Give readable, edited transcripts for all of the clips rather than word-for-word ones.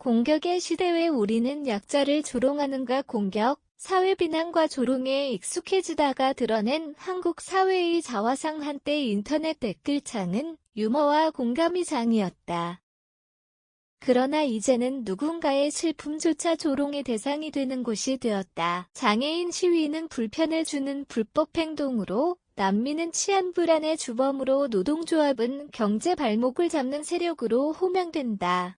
공격의 시대 왜 우리는 약자를 조롱하는가 공격, 사회 비난과 조롱에 익숙해지다가 드러낸 한국 사회의 자화상 한때 인터넷 댓글창은 유머와 공감이 장이었다. 그러나 이제는 누군가의 슬픔조차 조롱의 대상이 되는 곳이 되었다. 장애인 시위는 불편을 주는 불법 행동으로, 난민은 치안 불안의 주범으로, 노동조합은 경제 발목을 잡는 세력으로 호명된다.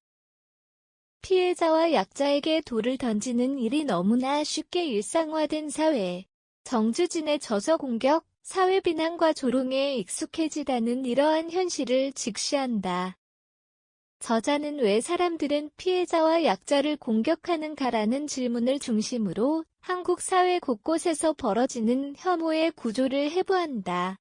피해자와 약자에게 돌을 던지는 일이 너무나 쉽게 일상화된 사회. 정주진의 저서 공격, 사회 비난과 조롱에 익숙해지다는 이러한 현실을 직시한다. 저자는 왜 사람들은 피해자와 약자를 공격하는가라는 질문을 중심으로 한국 사회 곳곳에서 벌어지는 혐오의 구조를 해부한다.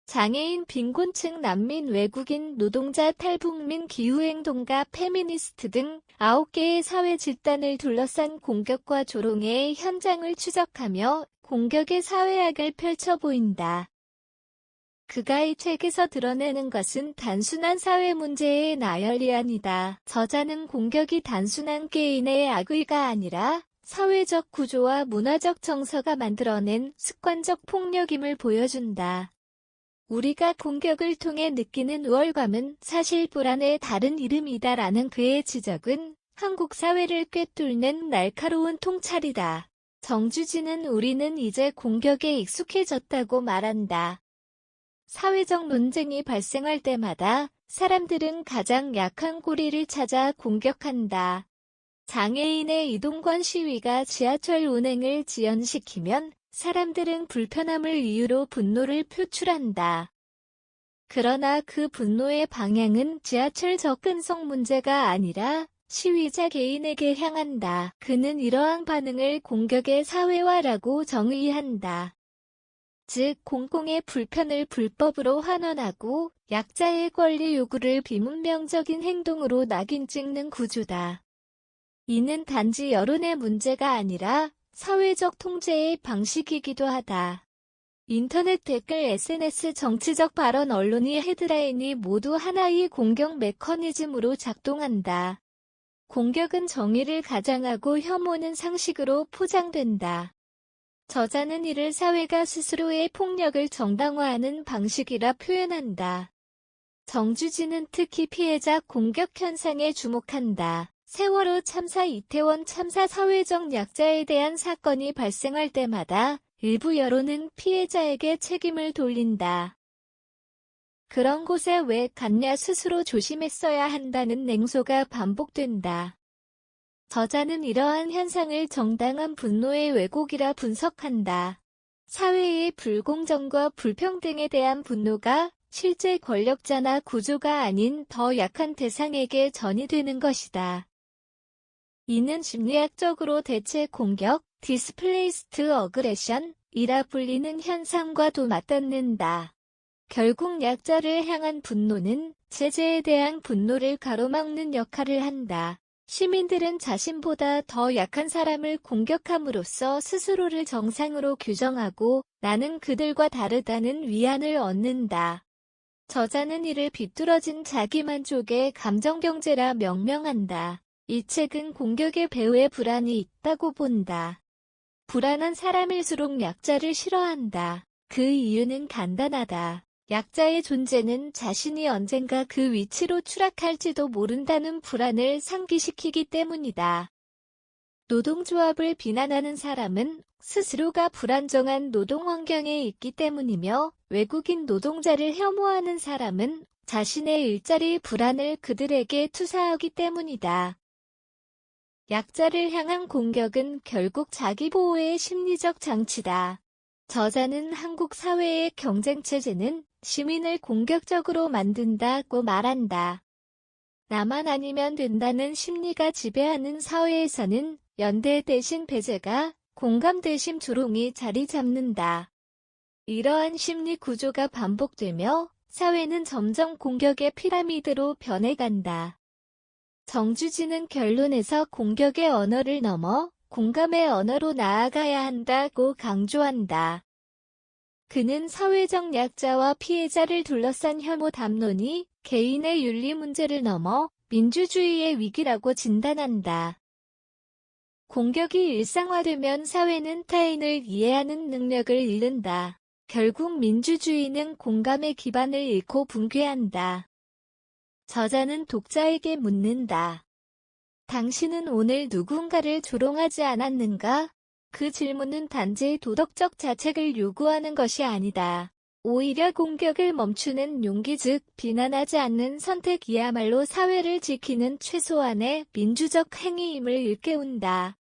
장애인, 빈곤층, 난민, 외국인, 노동자, 탈북민, 기후행동가, 페미니스트 등 9개의 사회 집단을 둘러싼 공격과 조롱의 현장을 추적하며 공격의 사회학을 펼쳐 보인다. 그가 이 책에서 드러내는 것은 단순한 사회 문제의 나열이 아니다. 저자는 공격이 단순한 개인의 악의가 아니라 사회적 구조와 문화적 정서가 만들어낸 습관적 폭력임을 보여준다. 우리가 공격을 통해 느끼는 우월감은 사실 불안의 다른 이름이다라는 그의 지적은 한국 사회를 꿰뚫는 날카로운 통찰이다. 정주진은 우리는 이제 공격에 익숙해졌다고 말한다. 사회적 논쟁이 발생할 때마다 사람들은 가장 약한 고리를 찾아 공격한다. 장애인의 이동권 시위가 지하철 운행을 지연시키면 사람들은 불편함을 이유로 분노를 표출한다. 그러나 그 분노의 방향은 지하철 접근성 문제가 아니라 시위자 개인에게 향한다. 그는 이러한 반응을 공격의 사회화라고 정의한다. 즉, 공공의 불편을 불법으로 환원하고 약자의 권리 요구를 비문명적인 행동으로 낙인 찍는 구조다. 이는 단지 여론의 문제가 아니라 사회적 통제의 방식이기도 하다. 인터넷 댓글, SNS, 정치적 발언, 언론이 헤드라인이 모두 하나의 공격 메커니즘으로 작동한다. 공격은 정의를 가장하고 혐오는 상식으로 포장된다. 저자는 이를 사회가 스스로의 폭력을 정당화하는 방식이라 표현한다. 정주진은 특히 피해자 공격 현상에 주목한다. 세월호 참사, 이태원 참사, 사회적 약자에 대한 사건이 발생할 때마다 일부 여론은 피해자에게 책임을 돌린다. 그런 곳에 왜 갔냐, 스스로 조심했어야 한다는 냉소가 반복된다. 저자는 이러한 현상을 정당한 분노의 왜곡이라 분석한다. 사회의 불공정과 불평등에 대한 분노가 실제 권력자나 구조가 아닌 더 약한 대상에게 전이되는 것이다. 이는 심리학적으로 대체 공격, 디스플레이스트 어그레션이라 불리는 현상과도 맞닿는다. 결국 약자를 향한 분노는 제재에 대한 분노를 가로막는 역할을 한다. 시민들은 자신보다 더 약한 사람을 공격함으로써 스스로를 정상으로 규정하고 나는 그들과 다르다는 위안을 얻는다. 저자는 이를 비뚤어진 자기만족의 감정경제라 명명한다. 이 책은 공격의 배후에 불안이 있다고 본다. 불안한 사람일수록 약자를 싫어한다. 그 이유는 간단하다. 약자의 존재는 자신이 언젠가 그 위치로 추락할지도 모른다는 불안을 상기시키기 때문이다. 노동조합을 비난하는 사람은 스스로가 불안정한 노동 환경에 있기 때문이며, 외국인 노동자를 혐오하는 사람은 자신의 일자리 불안을 그들에게 투사하기 때문이다. 약자를 향한 공격은 결국 자기보호의 심리적 장치다. 저자는 한국 사회의 경쟁체제는 시민을 공격적으로 만든다고 말한다. 나만 아니면 된다는 심리가 지배하는 사회에서는 연대 대신 배제가, 공감 대신 조롱이 자리 잡는다. 이러한 심리 구조가 반복되며 사회는 점점 공격의 피라미드로 변해간다. 정주진은 결론에서 공격의 언어를 넘어 공감의 언어로 나아가야 한다고 강조한다. 그는 사회적 약자와 피해자를 둘러싼 혐오 담론이 개인의 윤리 문제를 넘어 민주주의의 위기라고 진단한다. 공격이 일상화되면 사회는 타인을 이해하는 능력을 잃는다. 결국 민주주의는 공감의 기반을 잃고 붕괴한다. 저자는 독자에게 묻는다. 당신은 오늘 누군가를 조롱하지 않았는가? 그 질문은 단지 도덕적 자책을 요구하는 것이 아니다. 오히려 공격을 멈추는 용기, 즉 비난하지 않는 선택이야말로 사회를 지키는 최소한의 민주적 행위임을 일깨운다.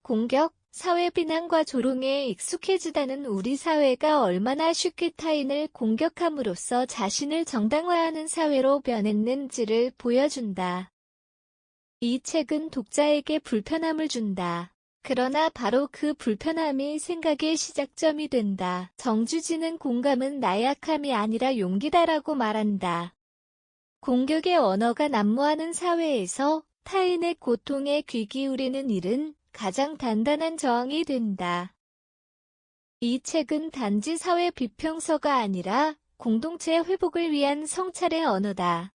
공격, 사회 비난과 조롱에 익숙해지다는 우리 사회가 얼마나 쉽게 타인을 공격함으로써 자신을 정당화하는 사회로 변했는지를 보여준다. 이 책은 독자에게 불편함을 준다. 그러나 바로 그 불편함이 생각의 시작점이 된다. 정주진은 공감은 나약함이 아니라 용기다라고 말한다. 공격의 언어가 난무하는 사회에서 타인의 고통에 귀 기울이는 일은 가장 단단한 저항이 된다. 이 책은 단지 사회 비평서가 아니라 공동체 회복을 위한 성찰의 언어다.